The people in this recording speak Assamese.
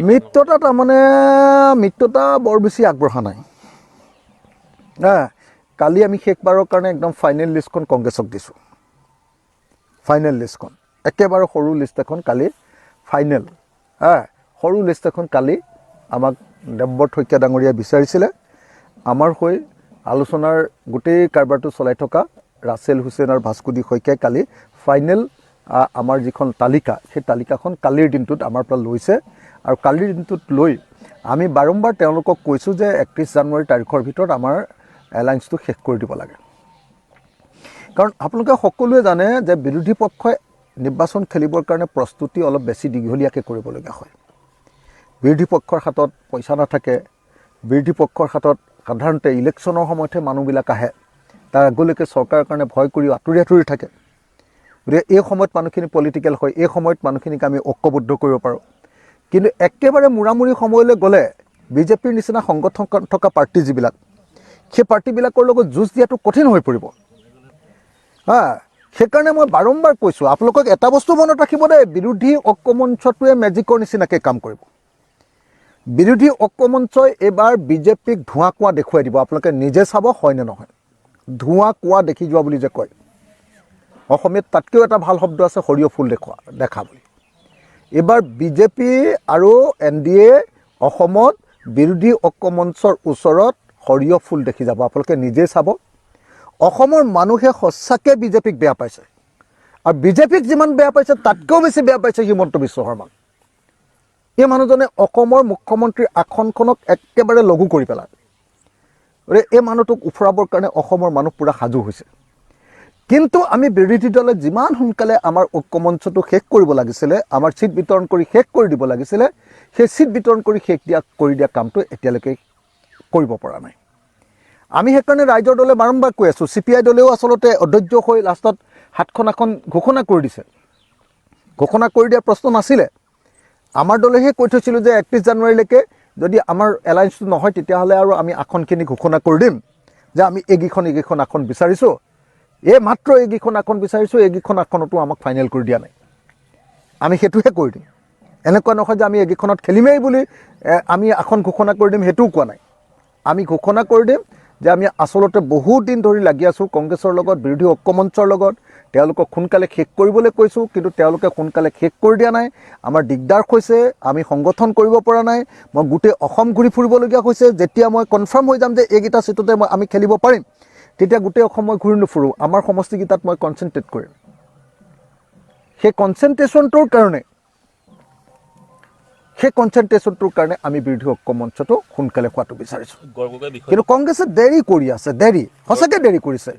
মিত্ৰতা তাৰমানে মিত্ৰতা বৰ বেছি আগবঢ়া নাই কালি আমি শেষবাৰৰ কাৰণে একদম ফাইনেল লিষ্টখন কংগ্ৰেছক দিছোঁ ফাইনেল লিষ্টখন একেবাৰে সৰু লিষ্ট এখন কালি ফাইনেল সৰু লিষ্ট এখন কালি আমাক দেৱব্ৰত শইকীয়া ডাঙৰীয়াই বিচাৰিছিলে আমাৰ হৈ আলোচনাৰ গোটেই কাৰবাৰটো চলাই থকা ৰাছেল হুছেইন আৰু ভাস্কুদি শইকীয়াই কালি ফাইনেল আমাৰ যিখন তালিকা সেই তালিকাখন কালিৰ দিনটোত আমাৰ পৰা লৈছে আৰু কালিৰ দিনটোত লৈ আমি বাৰম্বাৰ তেওঁলোকক কৈছোঁ যে 31 জানুৱাৰী তাৰিখৰ ভিতৰত আমাৰ এলায়েন্সটো শেষ কৰি দিব লাগে কাৰণ আপোনালোকে সকলোৱে জানে যে বিৰোধী পক্ষই নিৰ্বাচন খেলিবৰ কাৰণে প্ৰস্তুতি অলপ বেছি দীঘলীয়াকৈ কৰিবলগীয়া হয় বিৰোধী পক্ষৰ হাতত পইচা নাথাকে বিৰোধী পক্ষৰ হাতত সাধাৰণতে ইলেকশ্যনৰ সময়তহে মানুহবিলাক আহে তাৰ আগলৈকে চৰকাৰৰ কাৰণে ভয় কৰি আঁতৰি আঁতৰি থাকে গতিকে এই সময়ত মানুহখিনি পলিটিকেল হয় এই সময়ত মানুহখিনিক আমি ঐক্যবদ্ধ কৰিব পাৰোঁ কিন্তু একেবাৰে মূৰামূৰি সময়লৈ গ'লে বিজেপিৰ নিচিনা সংগঠন থকা পাৰ্টি যিবিলাক সেই পাৰ্টিবিলাকৰ লগত যুঁজ দিয়াটো কঠিন হৈ পৰিব সেইকাৰণে মই বাৰম্বাৰ কৈছোঁ আপোনালোকক এটা বস্তু মনত ৰাখিব দেই বিৰোধী ঐক্যমঞ্চটোৱে মেজিকৰ নিচিনাকৈ কাম কৰিব বিৰোধী ঐক্যমঞ্চই এইবাৰ বিজেপিক ধোঁৱা কোৱা দেখুৱাই দিব আপোনালোকে নিজে চাব হয় নে নহয় ধোঁৱা কোৱা দেখি যোৱা বুলি যে কয় অসমীয়াত তাতকৈও এটা ভাল শব্দ আছে সৰিয়হ ফুল দেখা বুলি এইবাৰ বিজেপি আৰু NDA অসমত বিৰোধী ঐক্যমঞ্চৰ ওচৰত সৰিয়হ ফুল দেখি যাব আপোনালোকে নিজে চাব অসমৰ মানুহে সঁচাকৈ বিজেপিক বেয়া পাইছে আৰু বিজেপিক যিমান বেয়া পাইছে তাতকৈও বেছি বেয়া পাইছে হিমন্ত বিশ্ব শৰ্মাক এই মানুহজনে অসমৰ মুখ্যমন্ত্ৰীৰ আসনখনক একেবাৰে লঘু কৰি পেলায় এই মানুহটোক উফৰাবৰ কাৰণে অসমৰ মানুহ পূৰা সাজু হৈছে কিন্তু আমি বিৰোধী দলে যিমান সোনকালে আমাৰ ঐক্যমঞ্চটো শেষ কৰিব লাগিছিলে আমাৰ চিট বিতৰণ কৰি শেষ কৰি দিব লাগিছিলে সেই চিট বিতৰণ কৰি কৰি দিয়া কামটো এতিয়ালৈকে কৰিব পৰা নাই আমি সেইকাৰণে ৰাইজৰ দলে বাৰম্বাৰ কৈ আছোঁ CPI দলেও আচলতে অধৈৰ্য হৈ লাষ্টত হাতখন এখন ঘোষণা কৰি দিছে ঘোষণা কৰি দিয়া প্ৰশ্ন নাছিলে আমাৰ দলেহে কৈ থৈছিলোঁ যে 31 জানুৱাৰীলৈকে যদি আমাৰ এলায়েন্সটো নহয় তেতিয়াহ'লে আৰু আমি আসনখিনি ঘোষণা কৰি দিম যে আমি এইকেইখন আসন বিচাৰিছোঁ মাত্ৰ এইকেইখন আসন বিচাৰিছোঁ এইকেইখন আসনতো আমাক ফাইনেল কৰি দিয়া নাই আমি সেইটোহে কৰি দিম এনেকুৱা নহয় যে আমি এইকেইখনত খেলিমেই বুলি আমি আসন ঘোষণা কৰি দিম সেইটোও কোৱা নাই আমি ঘোষণা কৰি দিম যে আমি আচলতে বহুত দিন ধৰি লাগি আছোঁ কংগ্ৰেছৰ লগত বিৰোধী ঐক্যমঞ্চৰ লগত তেওঁলোকক সোনকালে শেষ কৰিবলৈ কৈছোঁ কিন্তু তেওঁলোকে সোনকালে শেষ কৰি দিয়া নাই আমাৰ দিগদাৰ হৈছে আমি সংগঠন কৰিব পৰা নাই মই গোটেই অসম ঘূৰি ফুৰিবলগীয়া হৈছে যেতিয়া মই কনফাৰ্ম হৈ যাম যে এইকেইটা চিটতে আমি খেলিব পাৰিম তেতিয়া গোটেই অসম মই ঘূৰি নুফুৰোঁ আমাৰ সমষ্টিকেইটাত মই কনচেনট্ৰেট কৰিম সেই কনচেনট্ৰেশ্যনটোৰ কাৰণে আমি বিৰোধী ঐক্যমঞ্চটো সোনকালে হোৱাটো বিচাৰিছোঁ কিন্তু কংগ্ৰেছে দেৰি কৰি আছে সঁচাকৈ দেৰি কৰিছে